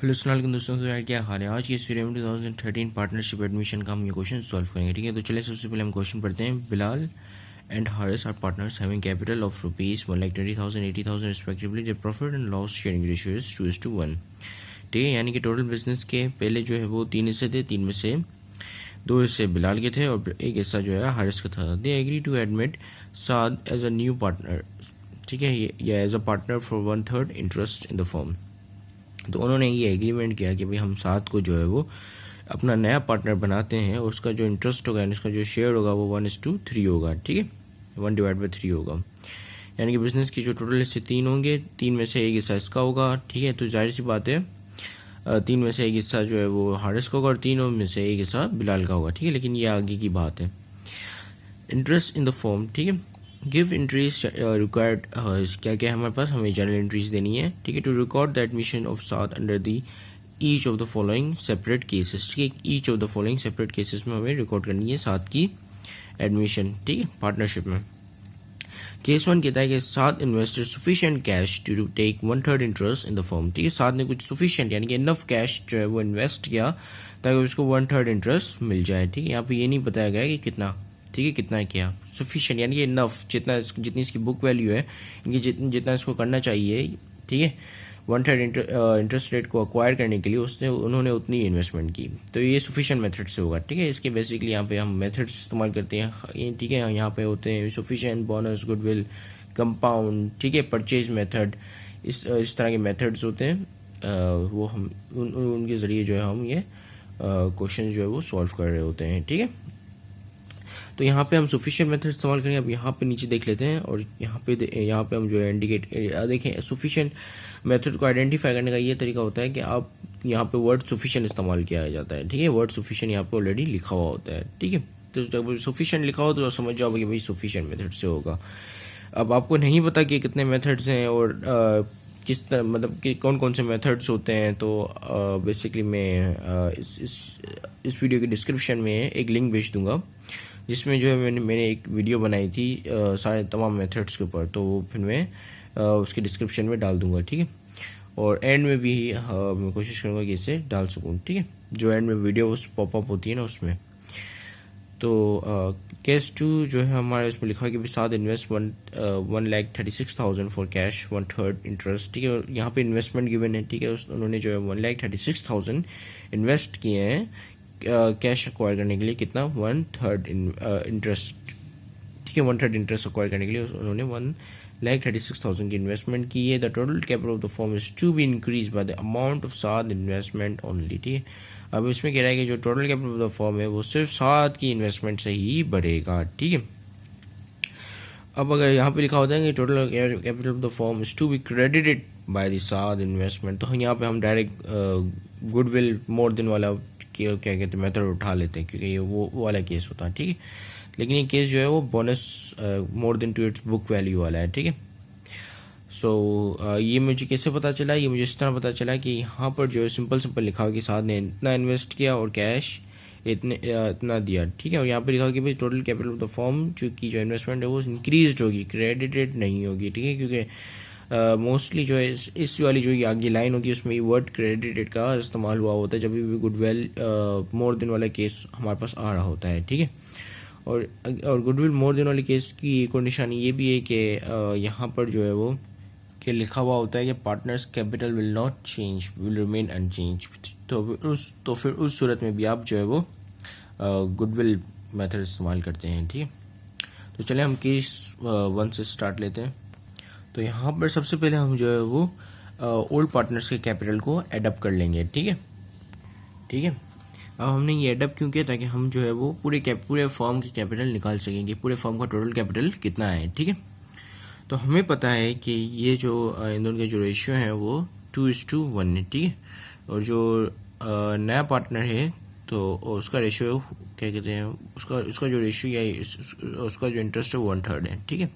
Hello अस्सलाम दोस्तों, तो यार क्या हाल है। आज की इस वीडियो में 2013 पार्टनरशिप एडमिशन का हम ये क्वेश्चन सॉल्व करेंगे। ठीक है, तो चलिए सबसे पहले हम क्वेश्चन पढ़ते हैं। Bilal and Haris are partners having capital of rupees 1,20,000 80,000 respectively. The profit and loss sharing ratio is 2:1। ठीक है, यानी कि टोटल बिजनेस के पहले जो है वो 3 हिस्से थे, 3 में से 2 हिस्से बिलाल के थे और एक हिस्सा जो है हारिस का था। They agree to admit Saad as a new partner. ठीक है, या as a partner for 1/3 interest in the firm. तो उन्होंने ये एग्रीमेंट किया कि भाई हम साथ को जो है वो अपना नया पार्टनर बनाते हैं और उसका जो इंटरेस्ट होगा यानी उसका जो शेयर होगा वो 1:3 होगा। ठीक है, 1/3 होगा। यानी कि बिजनेस की जो टोटल हिस्से 3 होंगे, 3 में से एक हिस्सा इसका होगा। ठीक है, तो जाहिर सी बात है 3 में से एक हिस्सा जो है वो हारिस का होगा और 3 में से एक हिस्सा बिलाल का होगा। ठीक है, लेकिन ये आगे की बात है। Interest in the firm. ठीक है, गिव इंट्रीज रिक्वायर्ड क्या क्या है हमारे पास, हमें जनरल एंट्रीज देनी है। ठीक है, to record the admission of साथ under the each of the following separate cases. ठीक है, each of the following separate cases में हमें रिकॉर्ड करनी है साथ की एडमिशन। ठीक है, पार्टनरशिप में। केस 1 कहता है कि Saad invested sufficient cash to take 1/3 interest in the firm. ठीक है, साथ ने कुछ सफिशिएंट यानी कि इनफ कैश जो है वो इन्वेस्ट किया ताकि उसको 1/3 इंटरेस्ट मिल जाए। ठीक है, यहाँ पे ये नहीं बताया गया कि कितना। ठीक है, कितना है क्या सफिशिएंट यानी कि इनफ, जितनी इसकी बुक वैल्यू है, इनकी जितना इसको करना चाहिए। ठीक है, 1/3 इंटरेस्ट रेट को अक्वायर करने के लिए उन्होंने उतनी इन्वेस्टमेंट की। तो ये सफिशिएंट मेथड से होगा। ठीक है, इसके बेसिकली यहाँ पे हम मेथड्स इस्तेमाल करते हैं। ठीक है, यहाँ पे होते हैं सफिशिएंट, बोनस, गुडविल, कंपाउंड। ठीक है, परचेज मेथड, इस तरह के मेथड्स होते हैं। वो हम उनके ज़रिए जो है हम ये क्वेश्चन जो है वो सॉल्व कर रहे होते हैं। ठीक है, तो यहाँ पे हम सफिशिएंट मेथड इस्तेमाल करेंगे। अब यहाँ पे नीचे देख लेते हैं और यहाँ पे हम जो है इंडिकेट देखें। सफिशिएंट मेथड को आइडेंटिफाई करने का ये तरीका होता है कि आप यहाँ पे वर्ड सफिशिएंट इस्तेमाल किया जाता है। ठीक है, वर्ड सफिशिएंट यहाँ पे ऑलरेडी लिखा हुआ होता है। ठीक है, तो जब सफिशिएंट लिखा हो तो समझ जाओ कि भाई सफिशिएंट मेथड से होगा। अब आपको नहीं पता कि कितने मेथड्स हैं और किस तरह, मतलब कि कौन कौन से मेथड्स होते हैं, तो बेसिकली मैं इस वीडियो के डिस्क्रिप्शन में एक लिंक भेज दूंगा जिसमें जो है मैंने एक वीडियो बनाई थी सारे तमाम मेथड्स के ऊपर, तो वो फिर मैं उसके डिस्क्रिप्शन में डाल दूंगा। ठीक है, और एंड में भी मैं कोशिश करूँगा कि इसे डाल सकूँ। ठीक है, जो एंड में वीडियो उस पॉपअप होती है ना उसमें। तो केस 2 जो है हमारे उसमें लिखा है कि साथ इन्वेस्ट 1,36,000 फॉर कैश 1/3 इंटरेस्ट। ठीक है, और यहाँ पे इन्वेस्टमेंट गिवन है। ठीक है, उन्होंने जो है 1,36,000 इन्वेस्ट किए हैं कैश अक्वायर करने के लिए। कितना? 1/3 इंटरेस्ट। ठीक है, 1/3 इंटरेस्ट अक्वायर करने के लिए उन्होंने 1,36,000 की इन्वेस्टमेंट की है। The total capital of the firm is to be increase by the amount of Saad investment only. ठीक है, अब इसमें कह रहा है कि जो total capital of the firm है वो सिर्फ साथ की इन्वेस्टमेंट से ही बढ़ेगा। ठीक है, अब अगर यहाँ पे लिखा होता है कि total capital of the firm is to be credited by the Saad investment, तो यहाँ पे हम डायरेक्ट गुडविल मोर देन वाला क्या कहते हैं मेथड उठा लेते हैं, क्योंकि ये वो वाला केस होता है। ठीक है, लेकिन ये केस जो है वो bonus more than to its book value वाला है। ठीक है, सो ये मुझे कैसे पता चला? ये मुझे इस तरह पता चला कि यहाँ पर जो है सिंपल लिखा हो कि साथ ने इतना इन्वेस्ट किया और कैश इतना दिया। ठीक है, और यहाँ पर लिखा हो कि भाई total capital of the firm जो इन्वेस्टमेंट है वो इंक्रीज होगी, क्रेडिटेड नहीं होगी। ठीक है, क्योंकि मोस्टली जो है इस वाली जो ये आगे लाइन होती है उसमें वर्ड क्रेडिटेड का इस्तेमाल हुआ होता है जब भी गुडविल मोर देन वाला केस हमारे पास आ रहा होता है। ठीक है, और गुडविल मोर देन वाले केस की एक और निशानी ये भी है कि यहाँ पर जो है वो कि लिखा हुआ होता है कि partners capital will not change, will remain unchange. तो फिर उस सूरत में भी आप जो है वो गुडविल मेथड इस्तेमाल करते हैं। ठीक है, तो चले हम केस 1 से स्टार्ट लेते हैं। तो यहाँ पर सबसे पहले हम जो है वो ओल्ड पार्टनर्स के कैपिटल को एडअप कर लेंगे। ठीक है, ठीक है, अब हमने ये एडअप क्यों किया? ताकि हम जो है वो पूरे फर्म की कैपिटल निकाल सकेंगे, पूरे फर्म का टोटल कैपिटल कितना है। ठीक है, तो हमें पता है कि ये जो इन दोनों के जो रेशियो है वो 2:1 है। ठीक है, और जो नया पार्टनर है तो उसका रेशियो क्या कहते हैं, उसका जो रेशियो या उसका जो इंटरेस्ट है वो 1/3 है। ठीक है,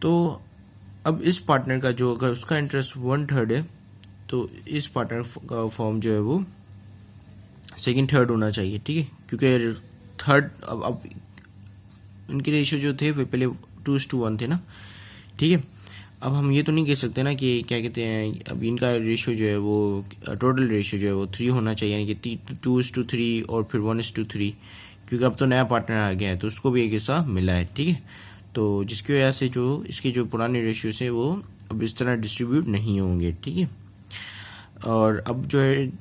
तो अब इस पार्टनर का जो अगर उसका इंटरेस्ट 1/3 है तो इस पार्टनर का फॉर्म जो है वो 2/3 होना चाहिए। ठीक है, क्योंकि थर्ड अब इनके रेशियो जो थे वो पहले 2:1 थे ना। ठीक है, अब हम ये तो नहीं कह सकते ना कि क्या कहते हैं, अब इनका रेशियो जो है वो टोटल रेशियो जो है वो 3 होना चाहिए, यानी कि 2:3 और फिर 1:3, क्योंकि अब तो नया पार्टनर आ गया है तो उसको भी एक हिस्सा मिला है, ठीक है। तो जिसकी वजह से जो इसके जो पुराने रेशियोज हैं वो अब इस तरह डिस्ट्रीब्यूट नहीं होंगे, ठीक है। और अब जो है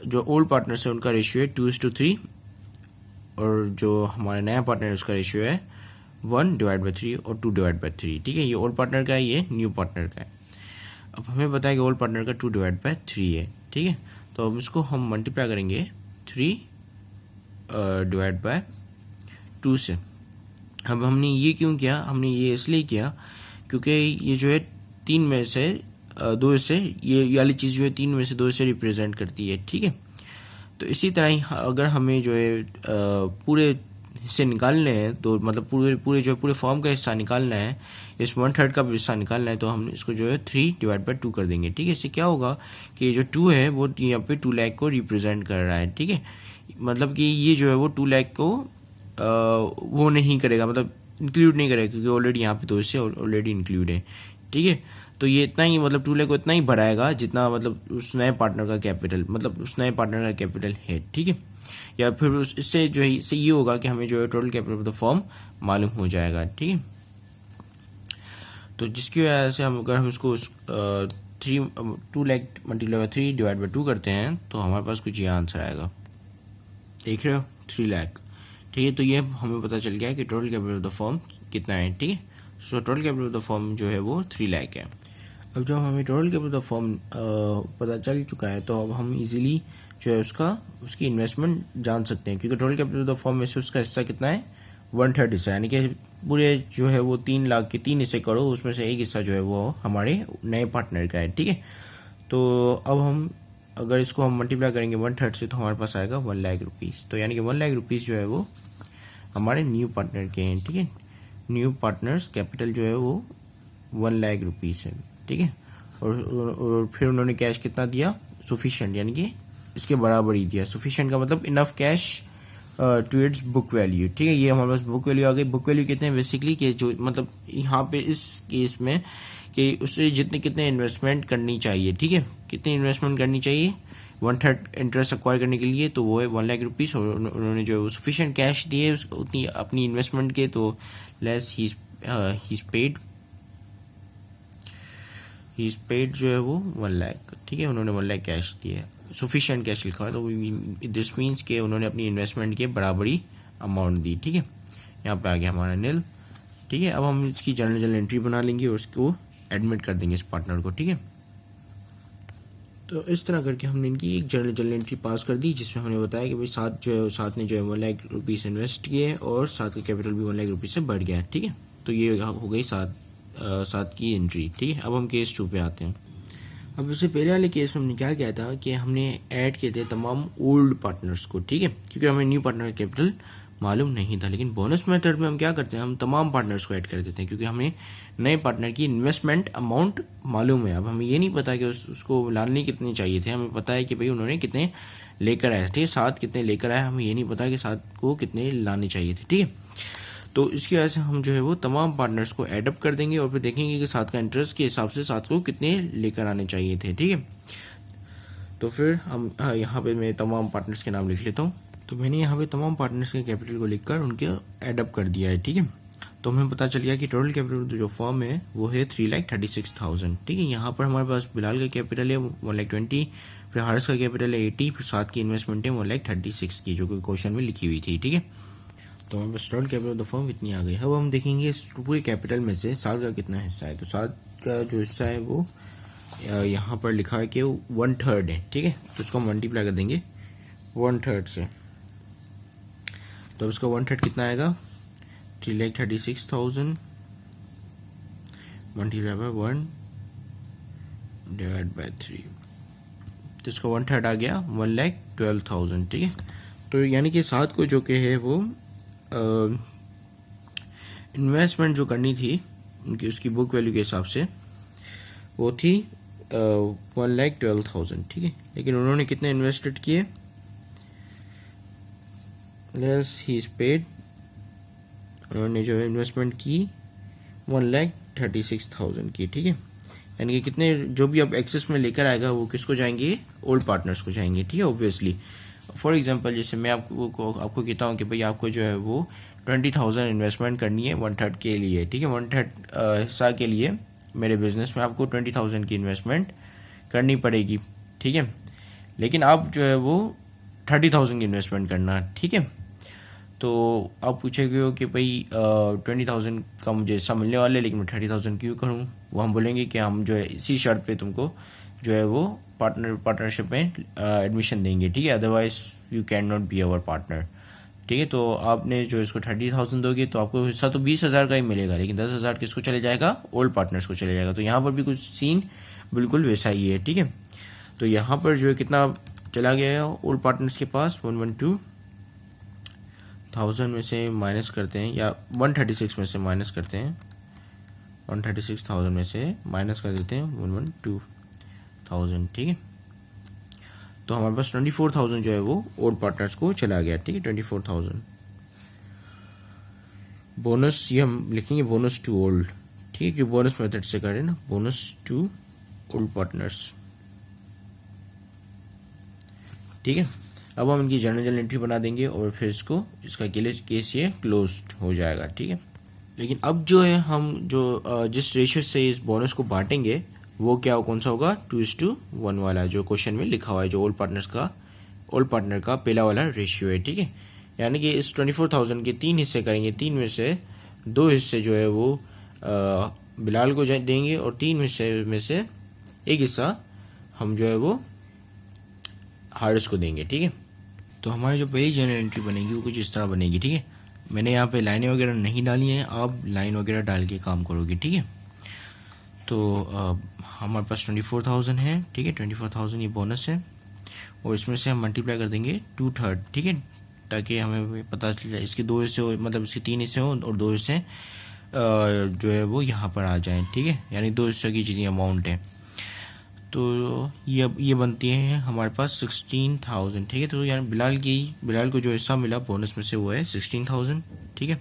जो ओल्ड पार्टनर्स है उनका रेशियो है 2:3, और जो हमारा नया पार्टनर है उसका रेशियो है 1/3 और 2/3, ठीक है। ये ओल्ड पार्टनर का है, ये न्यू पार्टनर का है। अब हमें पता है कि ओल्ड पार्टनर का 2/3 है, ठीक है। तो अब इसको हम मल्टीप्लाई करेंगे 3/2 से। अब हमने ये क्यों किया, हमने ये इसलिए किया क्योंकि ये जो है 3 में से 2 से, ये वाली चीज़ जो है 3 में से 2 से रिप्रेजेंट करती है, ठीक है। तो इसी तरह ही अगर हमें जो है पूरे हिस्से निकालने हैं, तो मतलब पूरे फॉर्म का हिस्सा निकालना है, इस 1/3 का भी हिस्सा निकालना है, तो हम इसको जो है 3/2 कर देंगे, ठीक है। इससे क्या होगा कि जो 2 है वो यहाँ पे 2 लाख को रिप्रेजेंट कर रहा है, ठीक है। मतलब कि ये जो है वो 2 लाख को वो नहीं करेगा, मतलब इंक्लूड नहीं करेगा, क्योंकि ऑलरेडी यहाँ पे 2 हिस्से ऑलरेडी इंक्लूड है, ठीक है। तो ये इतना ही, मतलब 2 लाख को इतना ही बढ़ाएगा जितना मतलब उस नए पार्टनर का कैपिटल, मतलब उस नए पार्टनर का कैपिटल है, ठीक है। या फिर इससे जो है इससे ये होगा कि हमें जो है total capital of the firm मालूम हो जाएगा, ठीक है। तो जिसकी वजह से अगर हम इसको 2 लाख मल्टीप्लाई 3/2 करते हैं तो हमारे पास कुछ ये आंसर आएगा, देख रहे हो, 3 लाख, ठीक है। तो ये हमें पता चल गया है कि total capital of the firm कितना है, ठीक है। So total capital of the firm जो है वो 3 लाख है। अब जब हमें total capital of the firm पता चल चुका है तो अब हम इजीली जो है उसकी इन्वेस्टमेंट जान सकते हैं, क्योंकि total capital of the firm में से उसका हिस्सा कितना है, 1/3 हिस्सा, यानी कि पूरे जो है वो 3 लाख के 3 हिस्से करो, उसमें से एक हिस्सा जो है वो हमारे नए पार्टनर का है, ठीक है। तो अब हम अगर इसको हम मल्टीप्लाई करेंगे 1/3 से तो हमारे पास आएगा 1 लाख रुपीज़। तो यानी कि 1 लाख रुपीज़ जो है वो हमारे न्यू पार्टनर के हैं, ठीक है। न्यू पार्टनर्स कैपिटल जो है वो 1 लाख रुपीज़ है, ठीक है। और फिर उन्होंने कैश कितना दिया, सफिशिएंट, यानी कि इसके बराबर ही दिया। सफिशिएंट का मतलब enough cash to its book value, ठीक है। ये हमारे पास बुक वैल्यू आ गई। बुक वैल्यू कितने हैं बेसिकली, कि जो मतलब यहाँ पे इस केस में कि उससे कितने इन्वेस्टमेंट करनी चाहिए, ठीक है। कितनी इन्वेस्टमेंट करनी चाहिए 1/3 इंटरेस्ट एक्वायर करने के लिए, तो वो है 1 लाख रुपीज़। और उन्होंने जो सफिशिएंट कैश दिए उतनी अपनी इन्वेस्टमेंट के, तो लेस ही इज पेड जो है वो 1 लाख, ठीक है। उन्होंने 1 लाख कैश दिया है, सफिशिएंट कैश लिखा है, तो दिस मीन्स के उन्होंने अपनी इन्वेस्टमेंट के बराबरी अमाउंट दी, ठीक है। यहाँ पे आ गया हमारा नील, ठीक है। अब हम इसकी जर्नल एंट्री बना लेंगे और उसको एडमिट कर देंगे इस पार्टनर को, ठीक है। तो इस तरह करके हमने इनकी एक जर्नल एंट्री पास कर दी, जिसमें हमने बताया कि भाई सात ने जो है 1 लाख रुपीज़ इन्वेस्ट किए और सात का कैपिटल भी 1 लाख रुपीज़ से बढ़ गया, ठीक है। तो ये हो गई सात की एंट्री, ठीक है। अब हम केस 2 पे आते हैं। अब इससे पहले वाले केस में हमने क्या किया था कि हमने ऐड किए थे तमाम ओल्ड पार्टनर्स को, ठीक है, क्योंकि हमें न्यू पार्टनर का कैपिटल मालूम नहीं था। लेकिन बोनस मेथड में हम क्या करते हैं, हम तमाम पार्टनर्स को ऐड कर देते हैं, क्योंकि हमें नए पार्टनर की इन्वेस्टमेंट अमाउंट मालूम है। अब हमें ये नहीं पता कि उसको लाने कितने चाहिए थे, हमें पता है कि भाई उन्होंने कितने लेकर आए थे, 7 कितने लेकर आए, हमें ये नहीं पता कि 7 को कितने लाने चाहिए थे, ठीक है। तो इसकी वजह से हम जो है वो तमाम पार्टनर्स को एडअप कर देंगे और फिर देखेंगे कि 7 का इंटरेस्ट के हिसाब से 7 को कितने लेकर आने चाहिए थे, ठीक है। तो फिर हम यहाँ पे मैं तमाम पार्टनर्स के नाम लिख लेता हूँ। तो मैंने यहाँ पे तमाम पार्टनर्स के कैपिटल को लिखकर उनके एडअप कर दिया है, ठीक है। तो हमें पता चल गया कि टोटल कैपिटल जो फॉर्म है वो है 3,36,000, ठीक है। यहाँ पर हमारे पास बिलाल का कैपिटल है 1,20,000, फिर हारिस का कैपिटल है 80, फिर 7 की इन्वेस्टमेंट है 1,36,000 की, जो कि क्वेश्चन में लिखी हुई थी, ठीक है। तो हमारे पास total capital of the firm इतनी आ गई। अब हम देखेंगे इस पूरे कैपिटल में से 7 का कितना हिस्सा है। तो 7 का जो हिस्सा है वो यहाँ पर लिखा है कि 1/3 है, ठीक है। तो उसको मल्टीप्लाई कर देंगे 1/3 से, तो उसका 1/3 कितना आएगा, 3,36,000 मल्टीप्लाई बाय 1 डिवाइड बाय 3, तो इसका 1/3 आ गया 1,12,000, ठीक है। तो यानी कि 7 को जो कि है वो इन्वेस्टमेंट जो करनी थी उनकी उसकी बुक वैल्यू के हिसाब से वो थी 1,12,000, ठीक है। लेकिन उन्होंने कितने इन्वेस्टेड किए, लेस ही इज पेड, उन्होंने जो इन्वेस्टमेंट की 1,12,000 36,000 की, ठीक है। यानी कि कितने जो भी अब एक्सेस में लेकर आएगा वो किसको जाएंगे, ओल्ड पार्टनर्स को जाएंगे, ठीक है। ऑब्वियसली फॉर एग्जांपल जैसे मैं आपको कहता हूँ कि भाई आपको जो है वो 20,000 इन्वेस्टमेंट करनी है 1/3 के लिए, ठीक है। 1/3 हिस्सा के लिए मेरे बिजनेस में आपको 20,000 की इन्वेस्टमेंट करनी पड़ेगी, ठीक है। लेकिन आप जो है वो 30,000 की इन्वेस्टमेंट करना, ठीक है। तो आप पूछेंगे हो कि भाई 20,000 का मुझे हिस्सा मिलने वाला है लेकिन मैं 30,000 क्यों करूँ। वो हम बोलेंगे कि हम जो है इसी शर्त पे तुमको जो है वो पार्टनरशिप में एडमिशन देंगे, ठीक है। Otherwise you can not be our partner, ठीक है। तो आपने जो इसको 30,000 दोगे तो आपको हिस्सा तो 20,000 का ही मिलेगा, लेकिन 10,000 किसको चले जाएगा, ओल्ड पार्टनर्स को चले जाएगा। तो यहाँ पर भी कुछ सीन बिल्कुल वैसा ही है, ठीक है। तो यहाँ पर जो है कितना चला गया है ओल्ड पार्टनर्स के पास, 112,000 में से माइनस करते हैं, या 136 में से माइनस करते हैं, 136,000 में से माइनस कर देते हैं 112,000, ठीक है। तो हमारे पास 24,000 जो है वो ओल्ड पार्टनर्स को चला गया, ठीक है। 24,000 बोनस, ये हम लिखेंगे बोनस टू ओल्ड, ठीक है, क्योंकि बोनस मेथड से करें ना, बोनस टू ओल्ड पार्टनर्स, ठीक है। अब हम इनकी जर्नल एंट्री बना देंगे और फिर इसका केस ये क्लोज्ड हो जाएगा, ठीक है। लेकिन अब जो है हम जो जिस रेशियो से इस बोनस को बांटेंगे वो क्या कौन सा होगा, 2:1 वाला जो क्वेश्चन में लिखा हुआ है, जो ओल्ड पार्टनर का पहला वाला रेशियो है, ठीक है। यानी कि इस 24,000 के 3 हिस्से करेंगे, 3 में से 2 हिस्से जो है वो बिलाल को देंगे और 3 हिस्से में से 1 हिस्सा हम जो है वो हारिस को देंगे, ठीक है। तो हमारी जो पहली जर्नल एंट्री बनेगी वो कुछ इस तरह बनेगी, ठीक है। मैंने यहाँ पे लाइनें वगैरह नहीं डाली हैं, आप लाइन वगैरह डाल के काम करोगे, ठीक है। तो हमारे पास 24,000 है, ठीक है। 24,000 ये बोनस है और इसमें से हम मल्टीप्लाई कर देंगे 2/3, ठीक है, ताकि हमें पता चल जाए इसके 2 हिस्से हो, मतलब इसके 3 हिस्से हों और 2 हिस्से जो है वो यहाँ पर आ जाएं, ठीक है। यानी 2 हिस्से की जितनी अमाउंट है, तो ये बनती है हमारे पास 16,000, ठीक है। तो यानी बिलाल को जो हिस्सा मिला बोनस में से वो है 16,000, ठीक है।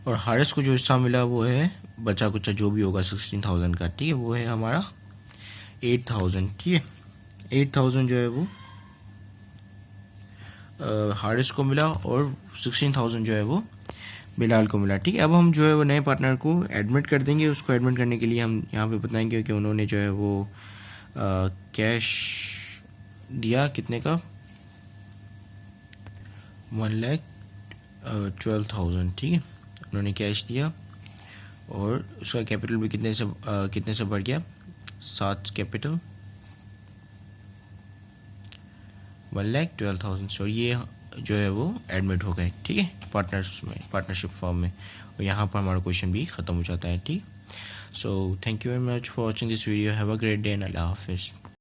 और हारिस को जो हिस्सा मिला वो है बचा कुचा जो भी होगा 16,000 का, ठीक है, वो है हमारा 8,000, ठीक है। 8,000 जो है वो हारिस को मिला और 16,000 जो है वो बिलाल को मिला, ठीक है। अब हम जो है वो नए पार्टनर को एडमिट कर देंगे। उसको एडमिट करने के लिए हम यहाँ पे बताएंगे कि उन्होंने जो है वो कैश दिया, कितने का, 1,12,000, ठीक है। उन्होंने कैश दिया और उसका कैपिटल भी कितने से बढ़ गया, 7 कैपिटल, 1,12,000। सो ये जो है वो एडमिट हो गए, ठीक है, पार्टनरशिप फॉर्म में। और यहाँ पर हमारा क्वेश्चन भी ख़त्म हो जाता है, ठीक। So thank you very much for watching this video. Have a great day and अल्लाह हाफिज़।